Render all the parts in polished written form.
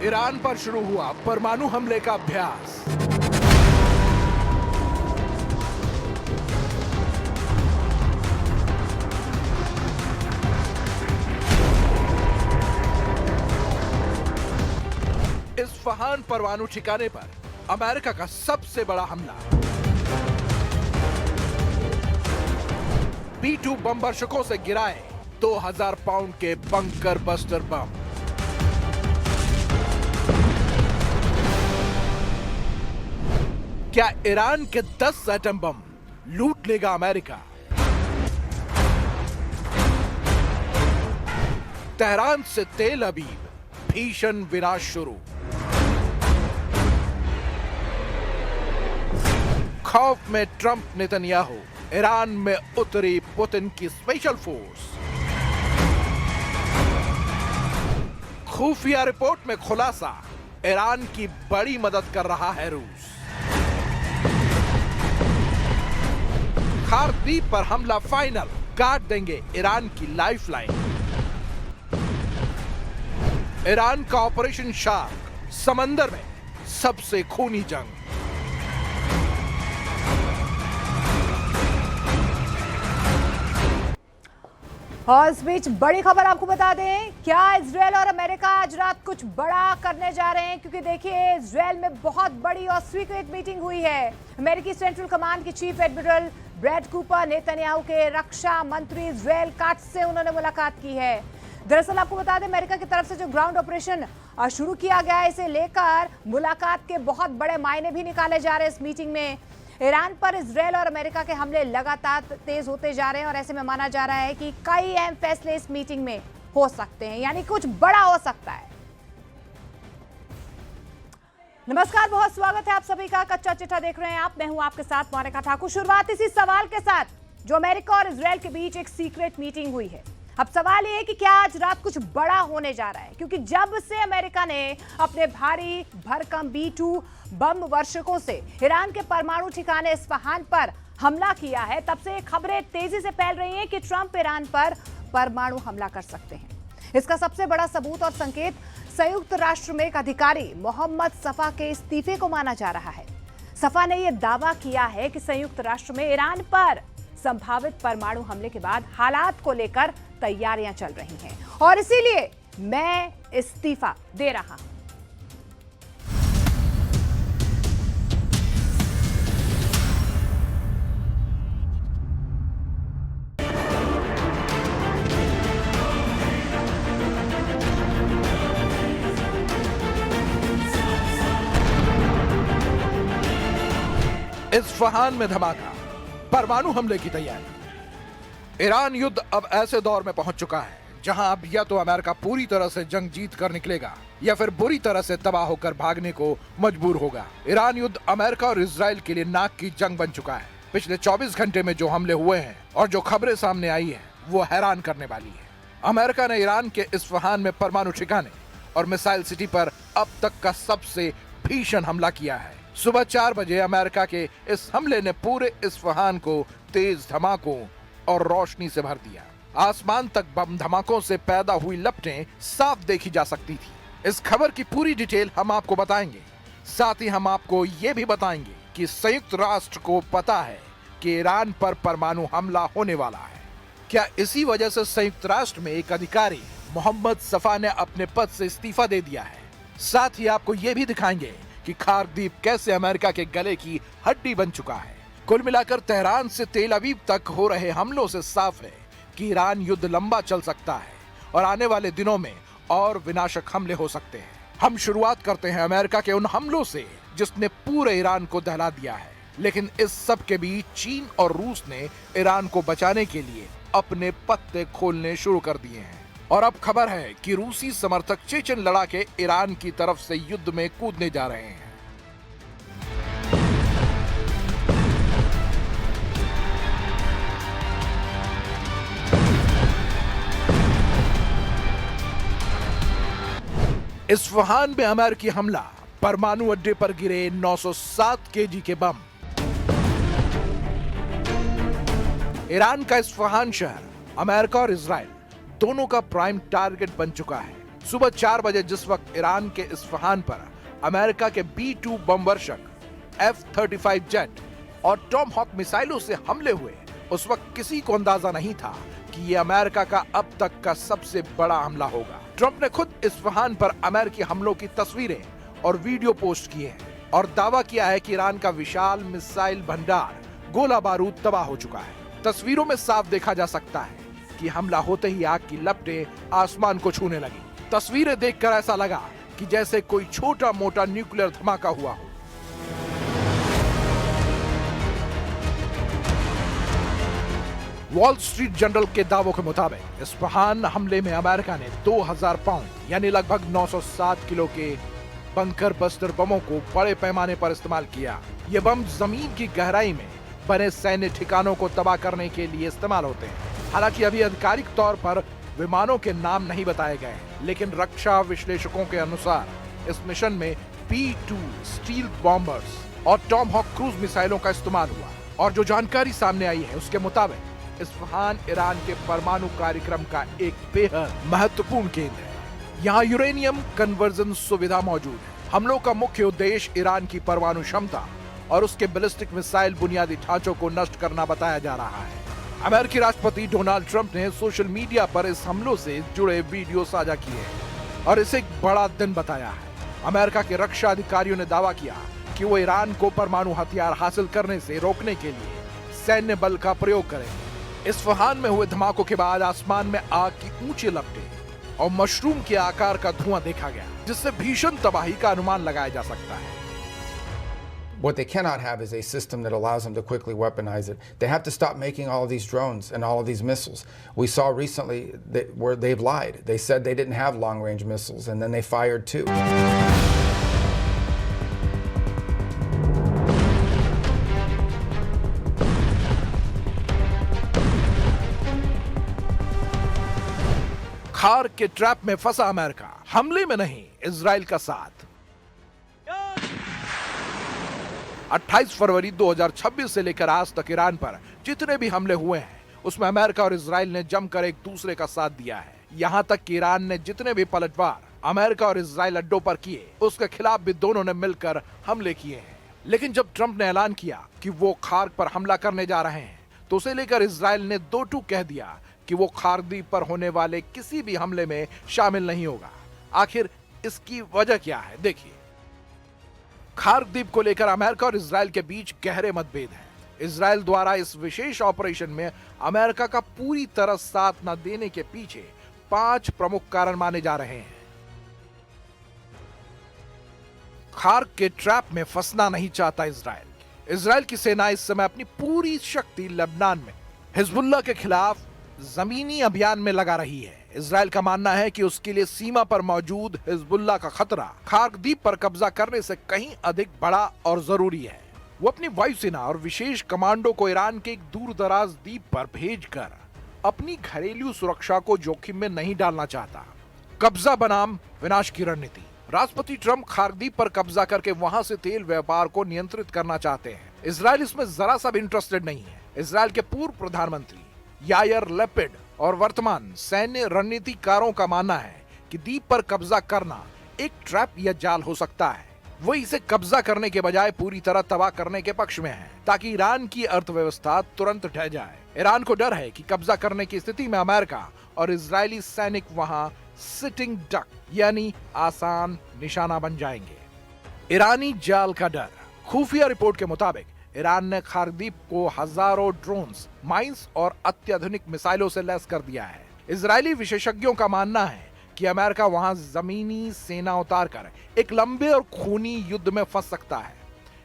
Iran पर शुरू हुआ परमाणु हमले का अभ्यास। इस्फहान परमाणु ठिकाने पर अमेरिका का सबसे बड़ा हमला। B-2 बम वर्षकों से गिराए 2000 पाउंड के बंकर बस्टर बम। क्या ईरान के 10 एटम बम लूट लेगा अमेरिका? तेहरान से तेल अवीव भीषण विनाश शुरू। खौफ में ट्रंप नेतन्याहू, ईरान में उतरी पुतिन की स्पेशल फोर्स। खुफिया रिपोर्ट में खुलासा, ईरान की बड़ी मदद कर रहा है रूस। खार्दीप पर हमला फाइनल, काट देंगे ईरान की लाइफलाइन। ईरान का ऑपरेशन शार्क, समंदर में सबसे खूनी जंग। और इस बीच बड़ी खबर आपको बता दें, क्या इजरायल और अमेरिका आज रात कुछ बड़ा करने जा रहे हैं? क्योंकि देखिए, इजरायल में बहुत बड़ी और सीक्रेट मीटिंग हुई है। अमेरिकी सेंट्रल कमांड के chief admiral Brad Cooper, Netanyahu के रक्षा मंत्री इजरायल काट्ज से उन्होंने मुलाकात की है। दरअसल आपको बता दें, अमेरिका की तरफ से जो ग्राउंड ऑपरेशन शुरू किया गया है, इसे लेकर मुलाकात के बहुत बड़े मायने भी निकाले जा रहे हैं। इस मीटिंग में ईरान पर इजरायल और अमेरिका के हमले लगातार तेज होते जा रहे हैं और ऐसे में माना जा रहा है कि कई अहम फैसले इस मीटिंग में हो सकते हैं, यानी कुछ बड़ा हो सकता है। नमस्कार, बहुत स्वागत है आप सभी का। कच्चा चिट्ठा देख रहे हैं आप, मैं हूं आपके साथ मोनिका ठाकुर। शुरुआत इसी सवाल के साथ, जो अमेरिका और इजरायल के बीच एक सीक्रेट मीटिंग हुई है। अब सवाल ये है कि क्या आज रात कुछ बड़ा होने जा रहा है? क्योंकि जब से अमेरिका ने अपने भारी भरकम B-2 बम वर्षकों से ईरान के परमाणु ठिकाने इस्फहान पर हमला किया है, तब से खबरें तेजी से फैल रही हैं कि ट्रंप ईरान पर परमाणु हमला कर सकते हैं। इसका सबसे बड़ा सबूत और संकेत संयुक्त राष्ट्र में एक अधिकारी मोहम्मद सफा के इस्तीफे को माना जा रहा है। सफा ने यह दावा किया है कि संयुक्त राष्ट्र में ईरान पर संभावित परमाणु हमले के बाद हालात को लेकर तैयारियां चल रही हैं और इसीलिए मैं इस्तीफा दे रहा हूं। इस्फहान में धमाका, परमाणु हमले की तैयारी। ईरान युद्ध अब ऐसे दौर में पहुंच चुका है जहां अब या तो अमेरिका पूरी तरह से जंग जीत कर निकलेगा या फिर बुरी तरह से तबाह होकर भागने को मजबूर होगा। ईरान युद्ध अमेरिका और इजराइल के लिए नाक की जंग बन चुका है। पिछले 24 घंटे में जो हमले हुए हैं और जो खबरें सामने आई हैं, वो हैरान करने वाली है। अमेरिका ने ईरान के इस्फहान में परमाणु ठिकाने और मिसाइल सिटी पर अब तक का सबसे भीषण हमला किया है। सुबह 4 बजे अमेरिका के इस हमले ने पूरे इस्फहान को तेज धमाकों और रोशनी से भर दिया। आसमान तक बम धमाकों से पैदा हुई लपटें साफ देखी जा सकती थी। इस खबर की पूरी डिटेल हम आपको बताएंगे। साथ ही हम आपको ये भी बताएंगे कि संयुक्त राष्ट्र को पता है कि ईरान पर परमाणु हमला होने वाला है। क्या इसी वजह से संयुक्त राष्ट्र में एक अधिकारी मोहम्मद सफा ने अपने पद से इस्तीफा दे दिया है? साथ ही आपको ये भी दिखाएंगे कि खार्दीप कैसे अमेरिका के गले की हड्डी बन चुका है। कुल मिलाकर तेहरान से तेल अवीव तक हो रहे हमलों से साफ है कि ईरान युद्ध लंबा चल सकता है और आने वाले दिनों में और विनाशक हमले हो सकते हैं। हम शुरुआत करते हैं अमेरिका के उन हमलों से जिसने पूरे ईरान को दहला दिया है। लेकिन इस सब के बीच चीन और रूस ने ईरान को बचाने के लिए अपने पत्ते खोलने शुरू कर दिए हैं और अब खबर है कि रूसी समर्थक चेचन लड़ाके ईरान की तरफ से युद्ध में कूदने जा रहे हैं। इस्फहान में अमेरिकी हमला, परमाणु अड्डे पर गिरे 907 केजी के बम। ईरान का इस्फहान शहर अमेरिका और इजराइल दोनों का प्राइम टारगेट बन चुका है। सुबह 4 बजे जिस वक्त ईरान के इस्फहान पर अमेरिका के B-2 बम वर्षक, F-35 जेट और टॉमहॉक मिसाइलों से हमले हुए, उस वक्त किसी को अंदाजा नहीं था कि ये अमेरिका का अब तक का सबसे बड़ा हमला होगा। ट्रंप ने खुद इस्फहान पर अमेरिकी हमलों की तस्वीरें और वीडियो पोस्ट किए हैं और दावा किया है कि ईरान का विशाल मिसाइल भंडार, गोला बारूद तबाह हो चुका है। तस्वीरों में साफ देखा जा सकता है कि हमला होते ही आग की लपटें आसमान को छूने लगी। तस्वीरें देखकर ऐसा लगा कि जैसे कोई छोटा मोटा न्यूक्लियर धमाका हुआ हो। वॉल स्ट्रीट जर्नल के दावों के मुताबिक इस्फहान हमले में अमेरिका ने 2000 पाउंड यानी लगभग 907 किलो के बंकर बस्टर बमों को बड़े पैमाने पर इस्तेमाल किया। ये बम जमीन की गहराई में बने सैन्य ठिकानों को तबाह करने के लिए इस्तेमाल होते हैं। हालांकि अभी आधिकारिक तौर पर विमानों के नाम नहीं बताए गए हैं, लेकिन रक्षा विश्लेषकों के अनुसार इस मिशन में B-2 स्टील बॉम्बर्स और टॉमहॉक क्रूज मिसाइलों का इस्तेमाल हुआ। और जो जानकारी सामने आई है उसके मुताबिक इस्फहान ईरान के परमाणु कार्यक्रम का एक बेहद महत्वपूर्ण केंद्र है। यहाँ यूरेनियम कन्वर्जन सुविधा मौजूद है। हमलों का मुख्य उद्देश्य ईरान की परमाणु क्षमता और उसके बैलिस्टिक मिसाइल बुनियादी ढांचों को नष्ट करना बताया जा रहा है। अमेरिकी राष्ट्रपति डोनाल्ड ट्रंप ने सोशल मीडिया पर इस हमलों से जुड़े वीडियो साझा किए और इसे एक बड़ा दिन बताया है। अमेरिका के रक्षा अधिकारियों ने दावा किया कि वो ईरान को परमाणु हथियार हासिल करने से रोकने के लिए सैन्य बल का प्रयोग करेंगे। इस्फहान में हुए धमाकों के बाद आसमान में आग की ऊंची लपटें और मशरूम के आकार का धुआं देखा गया, जिससे भीषण तबाही का अनुमान लगाया जा सकता है। What they cannot have is a system that allows them to quickly weaponize it. They have to stop making all of these drones and all of these missiles. We saw recently where they've lied. They said they didn't have long-range missiles, and then they fired two. खार के trap में फंसा America, हमले में नहीं, Israel का साथ। 28 फरवरी 2026 से लेकर आज तक ईरान पर जितने भी हमले हुए हैं उसमें अमेरिका और इजराइल ने जमकर एक दूसरे का साथ दिया है। यहां तक कि ईरान ने जितने भी पलटवार अमेरिका और इजराइल अड्डों पर किए उसके खिलाफ भी दोनों ने मिलकर हमले किए हैं। लेकिन जब ट्रंप ने ऐलान किया कि वो खार पर हमला करने जा रहे हैं तो उसे लेकर इजराइल ने दो टूक कह दिया कि वो खार द्वीप पर होने वाले किसी भी हमले में शामिल नहीं होगा। आखिर इसकी वजह क्या है, देखिए। खार द्वीप को लेकर अमेरिका और इजराइल के बीच गहरे मतभेद हैं। इजराइल द्वारा इस विशेष ऑपरेशन में अमेरिका का पूरी तरह साथ न देने के पीछे 5 प्रमुख कारण माने जा रहे हैं। खार के ट्रैप में फंसना नहीं चाहता इजराइल। इजराइल की सेना इस समय अपनी पूरी शक्ति लेबनान में हिजबुल्लाह के खिलाफ जमीनी अभियान में लगा रही है। इजराइल का मानना है कि उसके लिए सीमा पर मौजूद हिजबुल्लाह का खतरा खार द्वीप पर कब्जा करने से कहीं अधिक बड़ा और जरूरी है। वो अपनी वायुसेना और विशेष कमांडो को ईरान के एक दूर दराज द्वीप पर भेजकर अपनी घरेलू सुरक्षा को जोखिम में नहीं डालना चाहता। कब्जा बनाम विनाश की रणनीति। राष्ट्रपति ट्रंप खार द्वीप पर कब्जा करके वहां से तेल व्यापार को नियंत्रित करना चाहते हैं। इजराइल इसमें जरा सा भी इंटरेस्टेड नहीं है। इजराइल के पूर्व प्रधानमंत्री यायर लैपिड और वर्तमान सैन्य रणनीतिकारों का मानना है कि द्वीप पर कब्जा करना एक ट्रैप या जाल हो सकता है। वो इसे कब्जा करने के बजाय पूरी तरह तबाह करने के पक्ष में है ताकि ईरान की अर्थव्यवस्था तुरंत ढह जाए। ईरान को डर है कि कब्जा करने की स्थिति में अमेरिका और इजरायली सैनिक वहां सिटिंग डक यानी आसान निशाना बन जाएंगे। ईरानी जाल का डर। खुफिया रिपोर्ट के मुताबिक ईरान ने खार द्वीप को हजारों ड्रोन्स, माइंस और अत्याधुनिक मिसाइलों से लैस कर दिया है। इजरायली विशेषज्ञों का मानना है कि अमेरिका वहां जमीनी सेना उतारकर एक लंबे और खूनी युद्ध में फंस सकता है।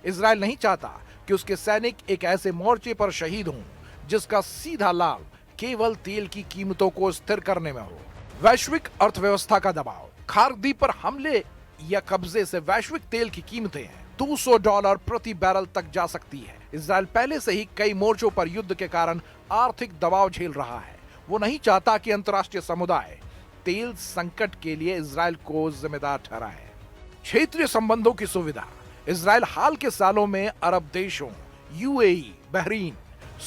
इजरायल नहीं चाहता कि उसके सैनिक एक ऐसे मोर्चे पर शहीद हों जिसका सीधा लाभ केवल तेल की कीमतों को स्थिर करने में हो। वैश्विक अर्थव्यवस्था का दबाव। खार द्वीप पर हमले या कब्जे से वैश्विक तेल की कीमतें $200 प्रति बैरल तक जा सकती है। इजरायल पहले से ही कई मोर्चों पर युद्ध के कारण आर्थिक दबाव झेल रहा है। वो नहीं चाहता कि अंतर्राष्ट्रीय समुदाय तेल संकट के लिए इजरायल को जिम्मेदार ठहराए। क्षेत्रीय संबंधों की सुविधा। इजरायल हाल के सालों में अरब देशों यूएई, बहरीन,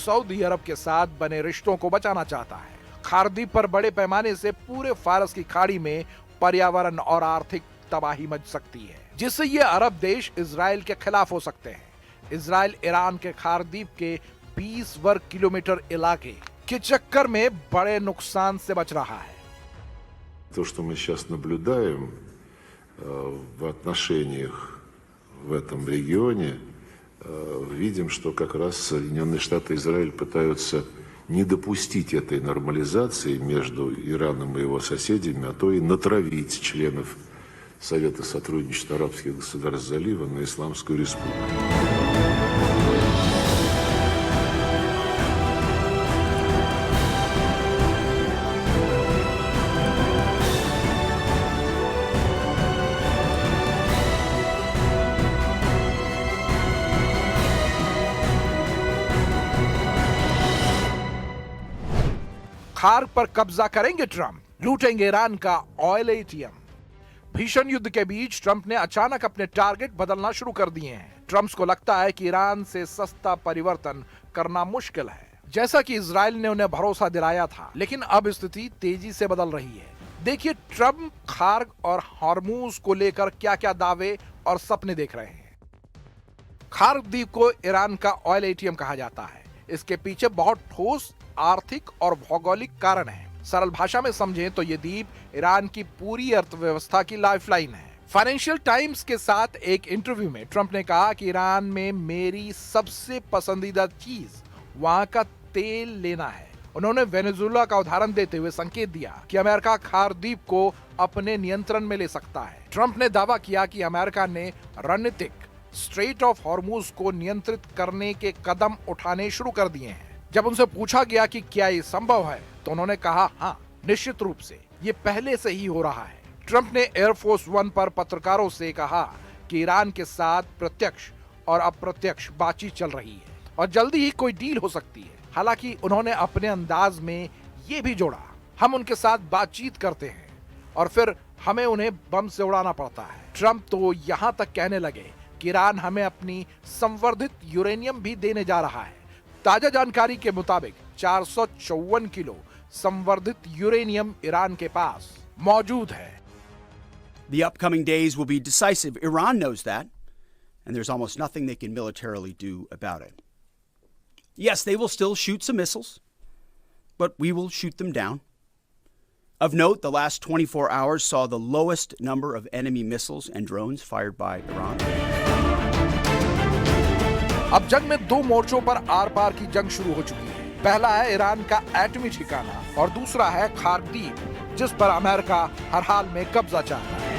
सऊदी अरब के साथ बने रिश्तों को बचाना चाहता है। खार द्वीप पर बड़े पैमाने से पूरे फारस की खाड़ी में पर्यावरण और आर्थिक तबाही मच सकती है, जिससे ये अरब देश इजराइल के खिलाफ हो सकते हैं। इजराइल ईरान के खारदीप के 20 वर्ग किलोमीटर इलाके के चक्कर में बड़े नुकसान से बच रहा है। То, что мы сейчас наблюдаем в отношениях в этом регионе, видим, что как раз Соединенные Штаты и Израиль пытаются не допустить этой нормализации между Ираном и его соседями, а то и натравить членов Совета сотрудничества арабских государств залива на Исламскую республику. खार्क पर कब्जा करेंगे ट्रंप, लूटेंगे ईरान का ऑयल एटीएम। भीषण युद्ध के बीच ट्रंप ने अचानक अपने टारगेट बदलना शुरू कर दिए हैं। ट्रंप को लगता है कि ईरान से सस्ता परिवर्तन करना मुश्किल है, जैसा कि इजराइल ने उन्हें भरोसा दिलाया था, लेकिन अब स्थिति तेजी से बदल रही है। देखिए ट्रंप खार्क और हॉर्मूज को लेकर क्या क्या दावे और सपने देख रहे हैं। खार्क द्वीप को ईरान का ऑयल एटीएम कहा जाता है। इसके पीछे बहुत ठोस आर्थिक और भौगोलिक कारण है। सरल भाषा में समझें तो ये द्वीप ईरान की पूरी अर्थव्यवस्था की लाइफलाइन है। फाइनेंशियल टाइम्स के साथ एक इंटरव्यू में ट्रंप ने कहा कि ईरान में मेरी सबसे पसंदीदा चीज वहां का तेल लेना है। उन्होंने वेनेजुएला का उदाहरण देते हुए संकेत दिया कि अमेरिका खार द्वीप को अपने नियंत्रण में ले सकता है। ट्रंप ने दावा किया कि अमेरिका ने रणनीतिक स्ट्रेट ऑफ हॉर्मूज को नियंत्रित करने के कदम उठाने शुरू कर दिए हैं। जब उनसे पूछा गया कि क्या ये संभव है, तो उन्होंने कहा हाँ, निश्चित रूप से ये पहले से ही हो रहा है। ट्रंप ने एयरफोर्स वन पर पत्रकारों से कहा कि ईरान के साथ प्रत्यक्ष और अप्रत्यक्ष बातचीत चल रही है और जल्दी ही कोई डील हो सकती है। हालांकि उन्होंने अपने अंदाज में ये भी जोड़ा, हम उनके साथ बातचीत करते हैं और फिर हमें उन्हें बम से उड़ाना पड़ता है। ट्रंप तो यहाँ तक कहने लगे कि ईरान हमें अपनी संवर्धित यूरेनियम भी देने जा रहा है। ताजा जानकारी के मुताबिक 454 किलो संवर्धित यूरेनियम ईरान के पास मौजूद है। The upcoming days will be decisive. Iran knows that, and there's almost nothing they can militarily do about it. Yes, they will still shoot some missiles, but we will shoot them down. Of note, the last 24 hours saw the lowest number of enemy missiles and drones fired by Iran. अब जंग में दो मोर्चों पर are पार की जंग शुरू हो चुकी है। पहला है ईरान का एटमी ठिकाना और दूसरा है खार्क द्वीप, जिस पर अमेरिका हर हाल में कब्जा चाहता है।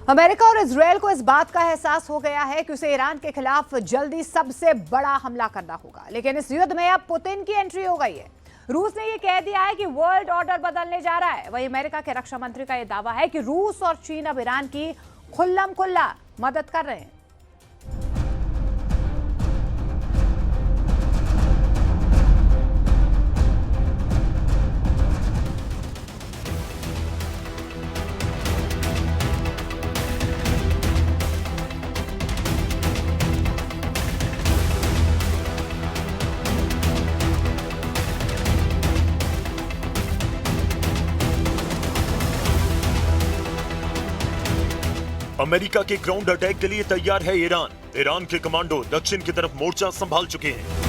अमेरिका और इजरायल को इस बात का एहसास हो गया है कि उसे ईरान के खिलाफ जल्दी सबसे बड़ा हमला करना होगा, लेकिन इस युद्ध में अब पुतिन की एंट्री हो गई है। रूस ने यह कह दिया है कि वर्ल्ड ऑर्डर बदलने जा रहा है। वहीं अमेरिका के रक्षा मंत्री का यह दावा है कि रूस और चीन अब ईरान की खुल्लम खुल्ला मदद कर रहे हैं। अमेरिका के ग्राउंड अटैक के लिए तैयार है ईरान। ईरान के कमांडो दक्षिण की तरफ मोर्चा संभाल चुके हैं।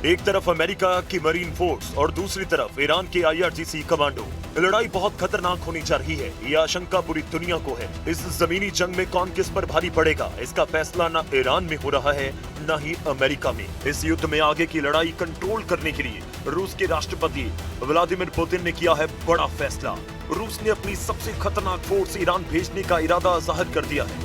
एक तरफ अमेरिका की मरीन फोर्स और दूसरी तरफ ईरान के IRGC कमांडो। लड़ाई बहुत खतरनाक होने जा रही है, यह आशंका पूरी दुनिया को है। इस जमीनी जंग में कौन किस पर भारी पड़ेगा, इसका फैसला न ईरान में हो रहा है न ही अमेरिका में। इस युद्ध में आगे की लड़ाई कंट्रोल करने के लिए रूस के राष्ट्रपति व्लादिमीर पुतिन ने किया है बड़ा फैसला। रूस ने अपनी सबसे खतरनाक फोर्स ईरान भेजने का इरादा जाहिर कर दिया है।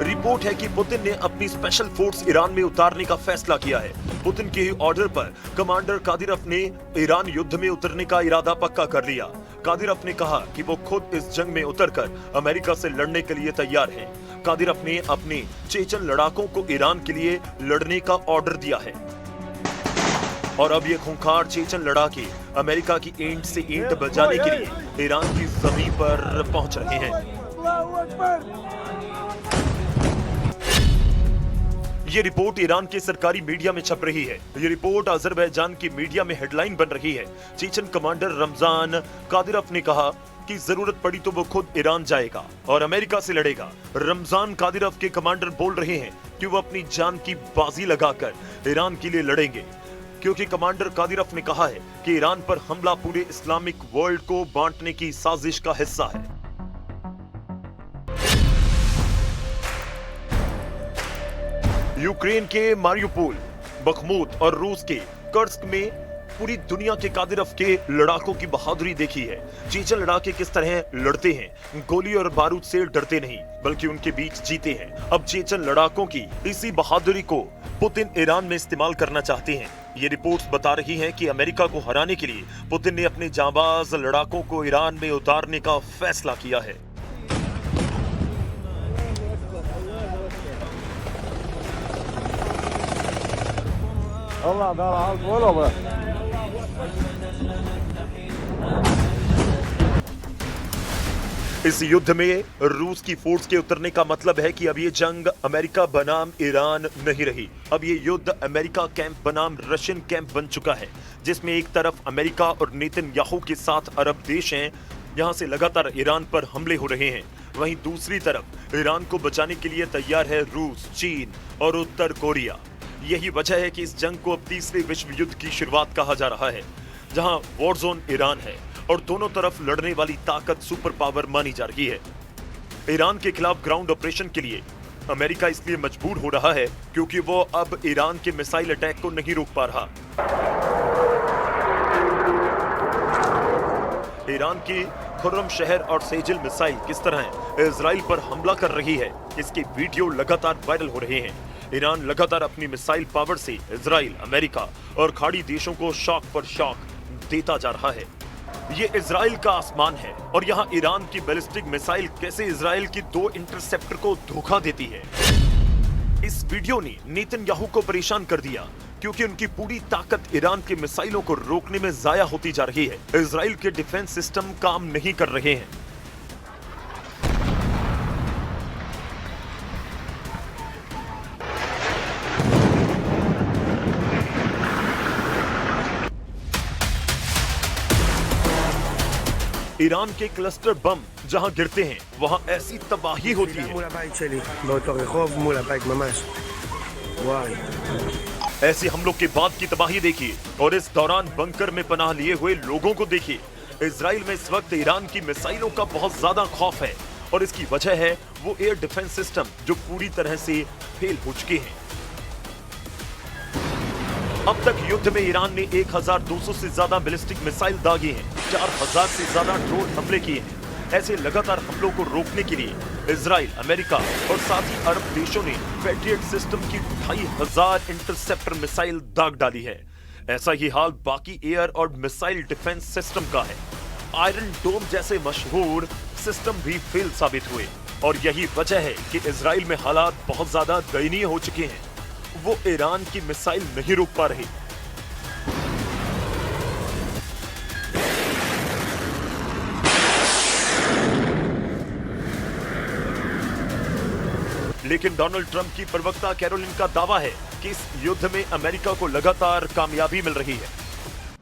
रिपोर्ट है कि पुतिन ने अपनी स्पेशल फोर्स ईरान में उतारने का फैसला किया है। पुतिन के ही ऑर्डर पर कमांडर कादिरोव ने ईरान युद्ध में उतरने का इरादा पक्का कर लिया। कादिरोव ने कहा कि वो खुद इस जंग में उतरकर अमेरिका से लड़ने के लिए तैयार हैं। कादिरोव ने अपने चेचन लड़ाकों को ईरान के लिए लड़ने का ऑर्डर दिया है और अब ये खूंखार चेचन लड़ाके अमेरिका की ईंट से ईंट बजाने के लिए ईरान की जमीन पर पहुंच रहे हैं। ये रिपोर्ट ईरान के सरकारी मीडिया में छप रही है। ये रिपोर्ट अजरबैजान की मीडिया में हेडलाइन बन रही है। चेचन कमांडर रमजान कादिरफ ने कहा कि जरूरत पड़ी तो वो खुद ईरान जाएगा और अमेरिका से लड़ेगा। रमजान कादिरफ के कमांडर बोल रहे हैं कि वो अपनी जान की बाजी लगाकर ईरान के लिए लड़ेंगे, क्योंकि कमांडर कादिरफ ने कहा है कि ईरान पर हमला पूरे इस्लामिक वर्ल्ड को बांटने की साजिश का हिस्सा है। यूक्रेन के मारियुपोल, बखमूत और रूस के कर्स्क में पूरी दुनिया के कादिरफ के लड़ाकों की बहादुरी देखी है। चेचन लड़ाके किस तरह लड़ते हैं, गोली और बारूद से डरते नहीं बल्कि उनके बीच जीते हैं। अब चेचन लड़ाकों की इसी बहादुरी को पुतिन ईरान में इस्तेमाल करना चाहते हैं। ये रिपोर्ट्स बता रही हैं कि अमेरिका को हराने के लिए पुतिन ने अपने जांबाज लड़ाकों को ईरान में उतारने का फैसला किया है। इस युद्ध में रूस की फोर्स के उतरने का मतलब है कि अब ये जंग अमेरिका बनाम ईरान नहीं रही। अब ये युद्ध अमेरिका कैंप बनाम रशियन कैंप बन चुका है, जिसमें एक तरफ अमेरिका और नेतन्याहू के साथ अरब देश हैं, यहां से लगातार ईरान पर हमले हो रहे हैं। वहीं दूसरी तरफ ईरान को बचाने के लिए तैयार है रूस, चीन और उत्तर कोरिया। यही वजह है कि इस जंग को अब तीसरे विश्व युद्ध की शुरुआत कहा जा रहा है, जहां वॉर जोन ईरान है और दोनों तरफ लड़ने वाली ताकत सुपर पावर मानी जा रही है। ईरान के खिलाफ ग्राउंड ऑपरेशन के लिए अमेरिका इसलिए मजबूर हो रहा है क्योंकि वो अब ईरान के मिसाइल अटैक को नहीं रोक पा रहा। ईरान की खुर्रम शहर और सेजिल मिसाइल किस तरह इजराइल पर हमला कर रही है, इसके वीडियो लगातार वायरल हो रहे हैं। ईरान लगातार अपनी मिसाइल पावर से इजराइल, अमेरिका और खाड़ी देशों को शॉक पर शॉक देता जा रहा है। ये इजराइल का आसमान है और यहाँ ईरान की बैलिस्टिक मिसाइल कैसे इजराइल की 2 इंटरसेप्टर को धोखा देती है। इस वीडियो ने नेतन्याहू को परेशान कर दिया क्योंकि उनकी पूरी ताकत ईरान के मिसाइलों को रोकने में जाया होती जा रही है। इजराइल के डिफेंस सिस्टम काम नहीं कर रहे हैं। ईरान के क्लस्टर बम जहां गिरते हैं वहां ऐसी तबाही होती है। ऐसे हमलों के बाद की तबाही देखिए और इस दौरान बंकर में पनाह लिए हुए लोगों को देखिए। इजराइल में इस वक्त ईरान की मिसाइलों का बहुत ज्यादा खौफ है और इसकी वजह है वो एयर डिफेंस सिस्टम जो पूरी तरह से फेल हो चुके हैं। अब तक युद्ध में ईरान ने 1200 से ज्यादा बैलिस्टिक मिसाइल दागे हैं, 4000 से ज्यादा ड्रोन हमले किए हैं। ऐसे लगातार हमलों को रोकने के लिए इजराइल, अमेरिका और साथ ही अरब देशों ने पैट्रियट सिस्टम की 2500 इंटरसेप्टर मिसाइल दाग डाली है। ऐसा ही हाल बाकी एयर और मिसाइल डिफेंस सिस्टम का है। आयरन डोम जैसे मशहूर सिस्टम भी फेल साबित हुए और यही वजह है कि इजराइल में हालात बहुत ज्यादा दयनीय हो चुके हैं। वो ईरान की मिसाइल नहीं रोक पा रहे। लेकिन डोनाल्ड ट्रंप की प्रवक्ता कैरोलिन का दावा है कि इस युद्ध में अमेरिका को लगातार कामयाबी मिल रही है।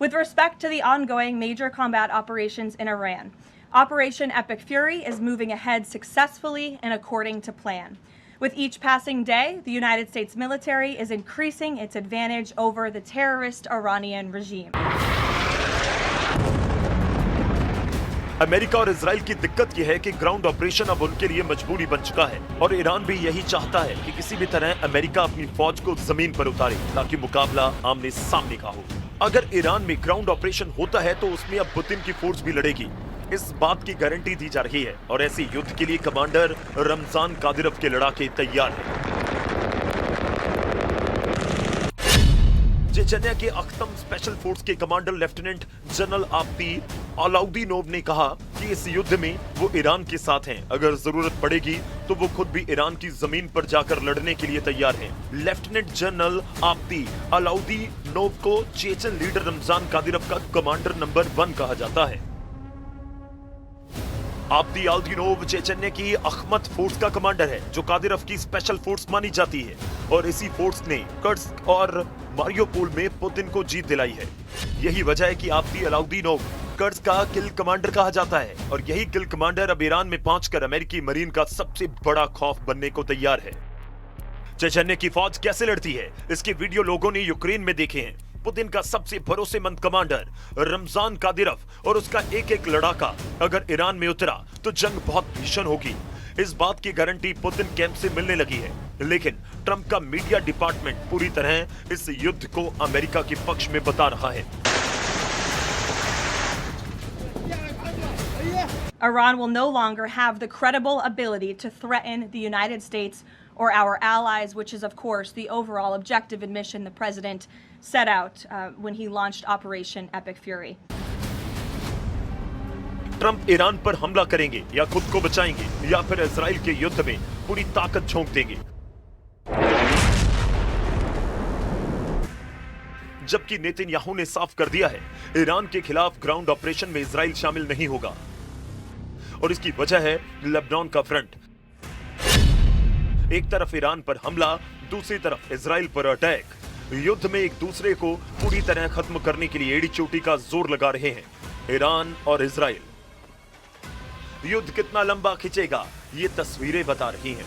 With respect to the ongoing major combat operations in Iran, Operation Epic Fury is moving ahead successfully and according to plan. With each passing day, the United States military is increasing its advantage over the terrorist Iranian regime. America और Israel की दिक्कत यह है कि ground operation अब उनके लिए मजबूरी बन चुका है और ईरान भी यही चाहता है कि किसी भी तरह अमेरिका अपनी फौज को जमीन पर उतारे ताकि मुकाबला आमने सामने का हो। अगर ईरान में ग्राउंड ऑपरेशन होता है तो उसमें अब पुतिन की फोर्स भी लड़ेगी, इस बात की गारंटी दी जा रही है और ऐसे युद्ध के लिए कमांडर रमजान कादिरफ के लड़ाके तैयार हैं। चेचन्या के अख्तम स्पेशल फोर्स के कमांडर लेफ्टिनेंट जनरल आब्दी अलाउद्दीनोव ने कहा कि इस युद्ध में वो ईरान के साथ हैं। अगर जरूरत पड़ेगी तो वो खुद भी ईरान की जमीन पर जाकर लड़ने के लिए तैयार हैं। लेफ्टिनेंट जनरल आब्दी अलाउद्दीनोव को चेचन लीडर रमजान कादिरफ का कमांडर नंबर 1 कहा जाता है। आब्दी आल्दिनोव चेचन्य की अखमत फोर्स का कमांडर है, जो कादिरफ की स्पेशल फोर्स मानी जाती है, और इसी फोर्स ने कर्स्क और मारियोपोल में पुतिन को जीत दिलाई है। यही वजह है कि आब्दी अलाउद्दीनोव कर्स्क का किल कमांडर कहा जाता है, और यही किल कमांडर अब ईरान में पहुंचकर अमेरिकी मरीन का सबसे बड़ा खौफ बनने को तैयार है। चेचन्य की फौज कैसे लड़ती है, इसके वीडियो लोगों ने यूक्रेन में देखे हैं। पुतिन का सबसे भरोसेमंद कमांडर रमजान कादिरफ और उसका एक लड़ाका अगर ईरान में उतरा तो जंग बहुत भीषण होगी। इस बात की गारंटी पुतिन कैंप से मिलने लगी है, लेकिन ट्रंप का मीडिया डिपार्टमेंट पूरी तरह इस युद्ध को अमेरिका के पक्ष में बता रहा है। Iran will no longer have the credible ability to threaten the United States or our allies, which is, of course, the overall objective and mission the president set out when he launched Operation Epic Fury. Trump Iran पर हमला करेंगे या खुद को बचाएंगे, या फिर Israel के युद्ध में पूरी ताकत झोंक देंगे। जबकि नेतन्याहू ने साफ कर दिया है, ईरान के खिलाफ ग्राउंड ऑपरेशन में इजराइल शामिल नहीं होगा, और इसकी वजह है लेबनान का फ्रंट। एक तरफ ईरान पर हमला, दूसरी तरफ इजराइल पर अटैक। युद्ध में एक दूसरे को पूरी तरह खत्म करने के लिए एड़ी चोटी का जोर लगा रहे हैं ईरान और इजराइल। युद्ध कितना लंबा खिंचेगा, ये तस्वीरें बता रही हैं।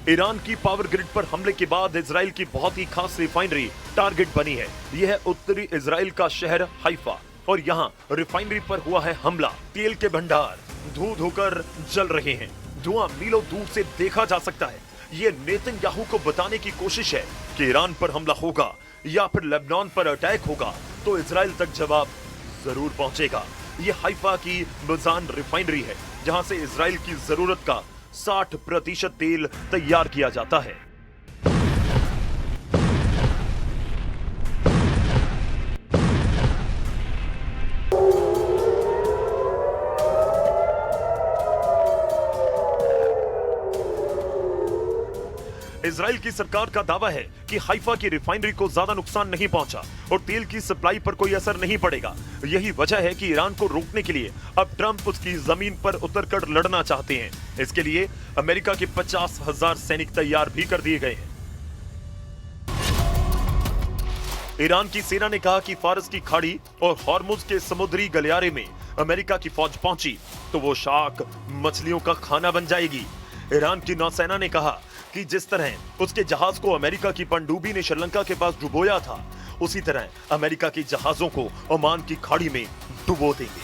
ईरान की पावर ग्रिड पर हमले के बाद इजराइल की बहुत ही खास रिफाइनरी टारगेट बनी है। यह है उत्तरी इजराइल का शहर हाइफा, और यहाँ रिफाइनरी पर हुआ है हमला। तेल के भंडार धू धोकर जल रहे हैं, धुआं मीलों दूर से देखा जा सकता है। ये नेतन्याहू को बताने की कोशिश है कि ईरान पर हमला होगा या फिर लेबनान पर अटैक होगा तो इजराइल तक जवाब जरूर पहुंचेगा। ये हाइफा की मजान रिफाइनरी है, जहां से इजराइल की जरूरत का 60% तेल तैयार किया जाता है। इजराइल की सरकार का दावा है कि हाइफा की रिफाइनरी को ज्यादा नुकसान नहीं पहुंचा और तेल की सप्लाई पर कोई असर नहीं पड़ेगा। यही वजह है कि ईरान को रोकने के लिए अब ट्रंप उसकी जमीन पर उतरकर लड़ना चाहते हैं। इसके लिए अमेरिका के 50,000 सैनिक तैयार भी कर दिए गए हैं। ईरान की सेना ने कहा कि फारस की खाड़ी और हॉर्मुज के समुद्री गलियारे में अमेरिका की फौज पहुंची तो वो शार्क मछलियों का खाना बन जाएगी। ईरान की नौसेना ने कहा कि जिस तरह उसके जहाज को अमेरिका की पनडुब्बी ने श्रीलंका के पास डुबोया था, उसी तरह अमेरिका के जहाजों को ओमान की खाड़ी में डुबो देंगे।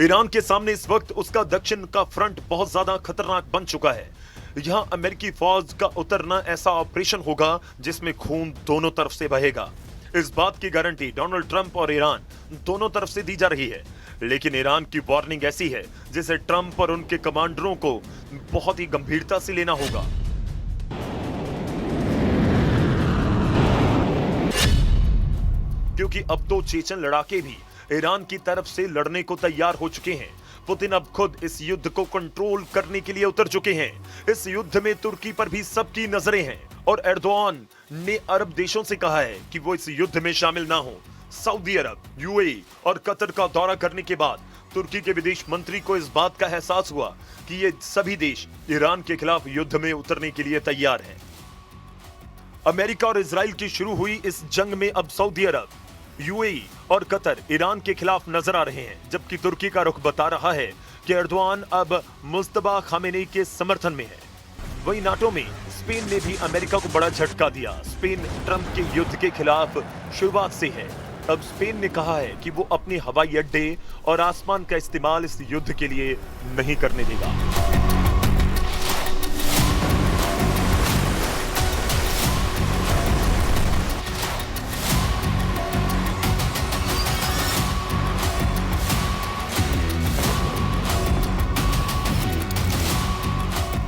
ईरान के सामने इस वक्त उसका दक्षिण का फ्रंट बहुत ज्यादा खतरनाक बन चुका है। यहाँ अमेरिकी फौज का उतरना ऐसा ऑपरेशन होगा जिसमें खून दोनों तरफ से बहेगा। इस बात की गारंटी डोनाल्ड ट्रंप और ईरान दोनों तरफ से दी जा रही है, लेकिन ईरान की वार्निंग ऐसी है जिसे ट्रंप और उनके कमांडरों को बहुत ही गंभीरता से लेना होगा। क्योंकि अब तो चेचन लड़ाके भी ईरान की तरफ से लड़ने को तैयार हो चुके हैं। पुतिन अब खुद इस युद्ध को कंट्रोल करने के लिए उतर चुके हैं। इस युद्ध में तुर्की पर भी सबकी नजरें हैं और एर्दोआन ने अरब देशों से कहा है कि वो इस युद्ध में शामिल ना हो। सऊदी अरब, यूएई और कतर का दौरा करने के बाद तुर्की के विदेश मंत्री को इस बात का एहसास हुआ कि ये सभी देश ईरान के खिलाफ युद्ध में उतरने के लिए तैयार हैं। अमेरिका और इजराइल की शुरू हुई इस जंग में अब सऊदी अरब, यूएई और कतर ईरान के खिलाफ नजर आ रहे हैं, जबकि तुर्की का रुख बता रहा है कि एर्दोआन अब मुस्तफा खामेनी के समर्थन में है। वहीं नाटो में स्पेन ने भी अमेरिका को बड़ा झटका दिया। स्पेन ट्रंप के युद्ध के खिलाफ शुरुआत से है। अब स्पेन ने कहा है कि वो अपने हवाई अड्डे और आसमान का इस्तेमाल इस युद्ध के लिए नहीं करने देगा।